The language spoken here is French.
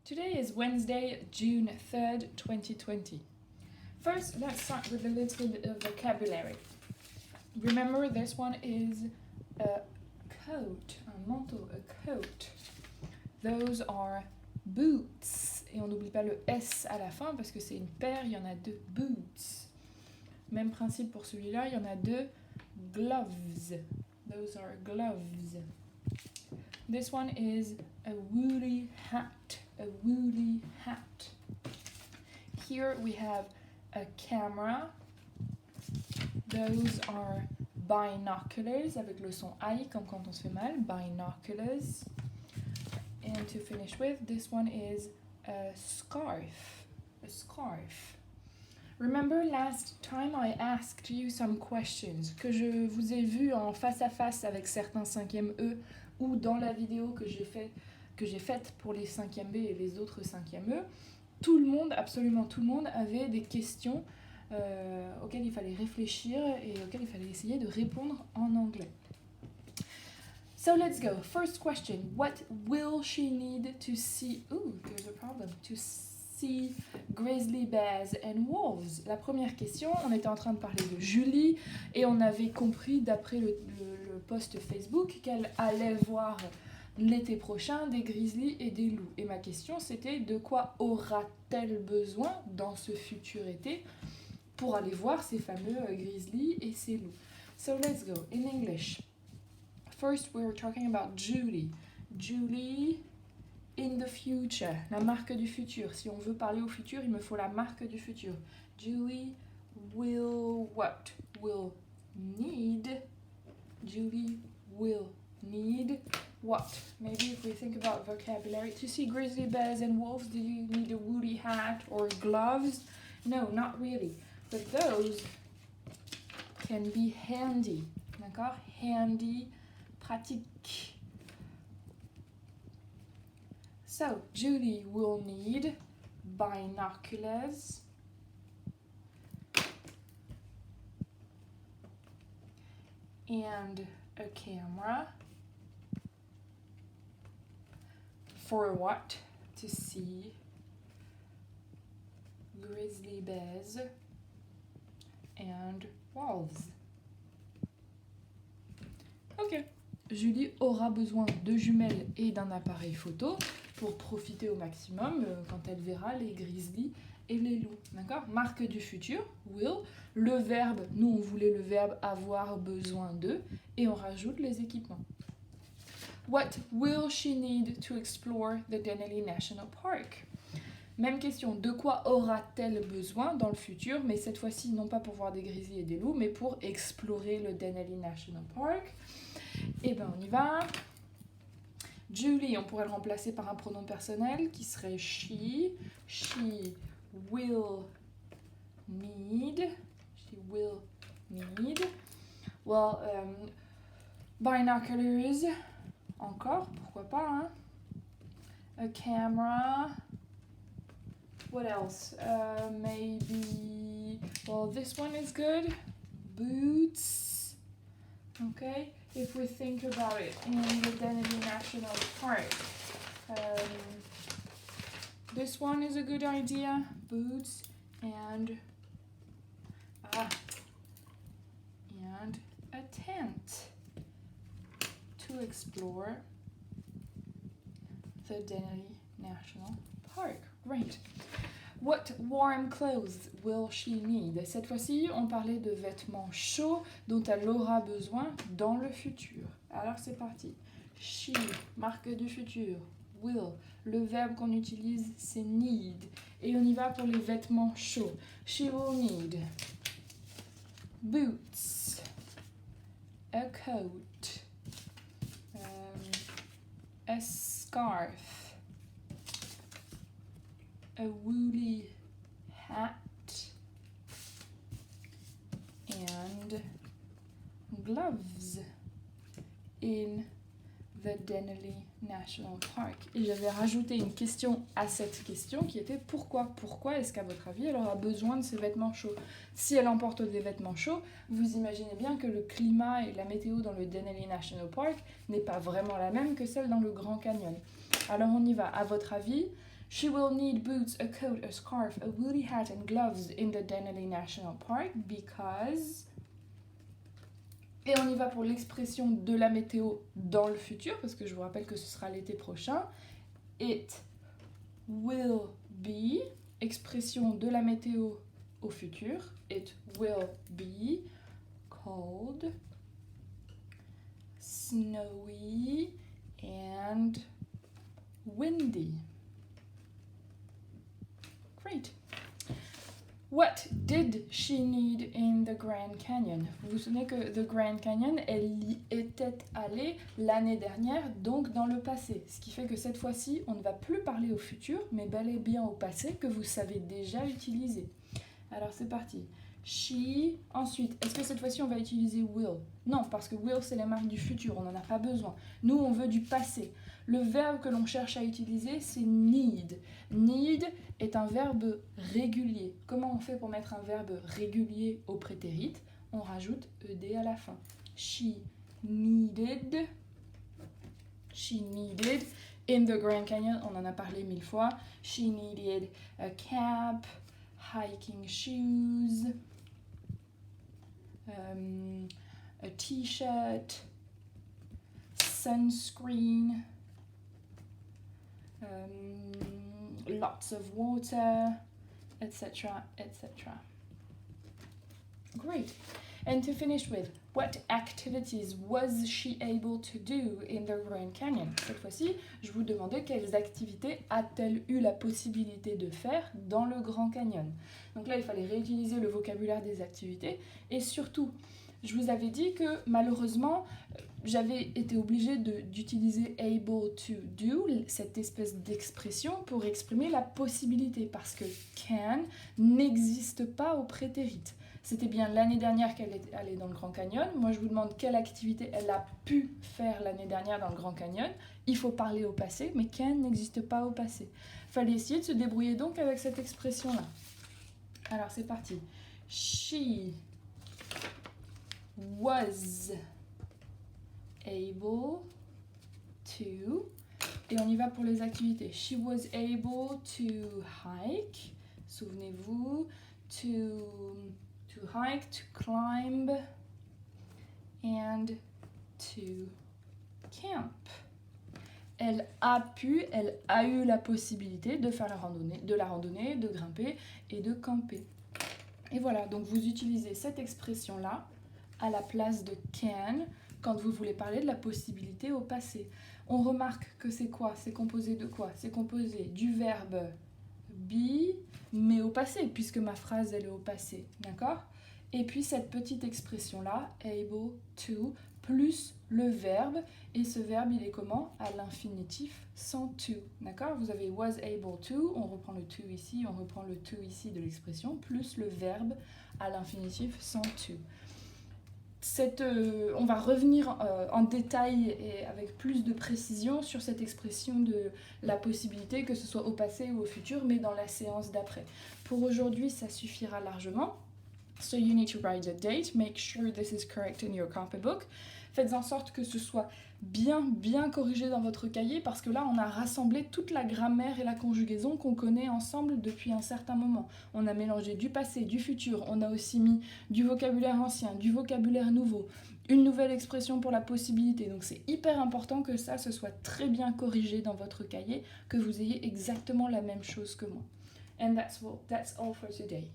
Today is Wednesday, June 3rd, 2020. First, let's start with a little bit of vocabulary. Remember, this one is a coat, un manteau, a coat. Those are boots. Et on n'oublie pas le S à la fin parce que c'est une paire, il y en a deux. Boots. Même principe pour celui-là, il y en a deux. Gloves. Those are gloves. This one is a woolly hat. A woolly hat. Here we have a camera. Those are binoculars, avec le son I, comme quand on se fait mal. Binoculars. And to finish with, this one is a scarf. A scarf. Remember last time I asked you some questions, que je vous ai vu en face à face avec certains 5e E ou dans la vidéo que j'ai faite pour les 5e B et les autres 5e E. Tout le monde, absolument tout le monde, avait des questions auxquelles il fallait réfléchir et auxquelles il fallait essayer de répondre en anglais. So let's go. First question. What will she need to see? Ooh, there's a problem. To see grizzly bears and wolves. La première question, on était en train de parler de Julie et on avait compris d'après le post Facebook qu'elle allait voir l'été prochain des grizzlies et des loups. Et ma question c'était de quoi aura-t-elle besoin dans ce futur été pour aller voir ces fameux grizzlies et ces loups. So let's go. In English. First, we were talking about Julie. Julie in the future. La marque du futur. Si on veut parler au futur, il me faut la marque du futur. Julie will what? Will need. Julie will need what? Maybe if we think about vocabulary. To see grizzly bears and wolves, do you need a woolly hat or gloves? No, not really. But those can be handy. D'accord? Handy. Pratique. So, Julie will need binoculars and a camera. For what? To see grizzly bears and wolves. Ok. Julie aura besoin de jumelles et d'un appareil photo pour profiter au maximum quand elle verra les grizzlies et les loups. D'accord? Marque du futur, will. Le verbe, nous on voulait le verbe avoir besoin de et on rajoute les équipements. What will she need to explore the Denali National Park? Même question, de quoi aura-t-elle besoin dans le futur, mais cette fois-ci non pas pour voir des grizzlies et des loups, mais pour explorer le Denali National Park. Et ben on y va. Julie, on pourrait le remplacer par un pronom personnel qui serait she. She will need. She will need. Well, binoculars. Encore, pourquoi pas, hein? A camera. What else? Maybe. Well, this one is good. Boots. Okay. If we think about it, in the Denali National Park, this one is a good idea. Boots and a tent to explore the Denali National Park. Great. What warm clothes will she need? Cette fois-ci, on parlait de vêtements chauds dont elle aura besoin dans le futur. Alors c'est parti. She, marque du futur. Will, le verbe qu'on utilise c'est need. Et on y va pour les vêtements chauds. She will need boots, a coat, a scarf, a woolly hat and gloves in the Denali National Park. Et j'avais rajouté une question à cette question qui était pourquoi? Pourquoi est-ce qu'à votre avis elle aura besoin de ces vêtements chauds? Si elle emporte des vêtements chauds, vous imaginez bien que le climat et la météo dans le Denali National Park n'est pas vraiment la même que celle dans le Grand Canyon. Alors on y va. À votre avis, She will need boots, a coat, a scarf, a woolly hat and gloves in the Denali National Park because... Et on y va pour l'expression de la météo dans le futur, parce que je vous rappelle que ce sera l'été prochain. It will be, expression de la météo au futur. It will be cold, snowy and windy. Great. What did she need in the Grand Canyon? Vous vous souvenez que the Grand Canyon, elle y était allée l'année dernière, donc dans le passé. Ce qui fait que cette fois-ci, on ne va plus parler au futur, mais bel et bien au passé que vous savez déjà utiliser. Alors c'est parti. She, ensuite, est-ce que cette fois-ci on va utiliser will? Non, parce que will c'est les marques du futur, on n'en a pas besoin. Nous on veut du passé. Le verbe que l'on cherche à utiliser c'est need. Need est un verbe régulier. Comment on fait pour mettre un verbe régulier au prétérit? On rajoute ed à la fin. She needed in the Grand Canyon, on en a parlé 1000 fois. She needed a cap, hiking shoes, a t-shirt, sunscreen, lots of water, etc., etc. Great. And to finish with, what activities was she able to do in the Grand Canyon? Cette fois-ci, je vous demandais quelles activités a-t-elle eu la possibilité de faire dans le Grand Canyon. Donc là, il fallait réutiliser le vocabulaire des activités et surtout, je vous avais dit que malheureusement, j'avais été obligée d'utiliser able to do, cette espèce d'expression pour exprimer la possibilité parce que can n'existe pas au prétérit. C'était bien l'année dernière qu'elle est allée dans le Grand Canyon. Moi, je vous demande quelle activité elle a pu faire l'année dernière dans le Grand Canyon. Il faut parler au passé, mais can n'existe pas au passé. Fallait essayer de se débrouiller donc avec cette expression-là. Alors, c'est parti. She was able to... Et on y va pour les activités. She was able to hike. Souvenez-vous. To hike, to climb, and to camp. Elle a eu la possibilité de faire la randonnée, de grimper et de camper. Et voilà, donc vous utilisez cette expression-là à la place de can quand vous voulez parler de la possibilité au passé. On remarque que c'est quoi? C'est composé de quoi? C'est composé du verbe be, mais au passé, puisque ma phrase elle est au passé, d'accord? Et puis cette petite expression-là, able to, plus le verbe, et ce verbe il est comment? À l'infinitif sans to, d'accord? Vous avez was able to, on reprend le to ici, on reprend le to ici de l'expression, plus le verbe à l'infinitif sans to. On va revenir en détail et avec plus de précision sur cette expression de la possibilité, que ce soit au passé ou au futur, mais dans la séance d'après. Pour aujourd'hui, ça suffira largement. So you need to write the date, make sure this is correct in your copybook. Faites en sorte que ce soit bien corrigé dans votre cahier parce que là, on a rassemblé toute la grammaire et la conjugaison qu'on connaît ensemble depuis un certain moment. On a mélangé du passé, du futur, on a aussi mis du vocabulaire ancien, du vocabulaire nouveau, une nouvelle expression pour la possibilité. Donc c'est hyper important que ça, ce soit très bien corrigé dans votre cahier, que vous ayez exactement la même chose que moi. And that's all for today.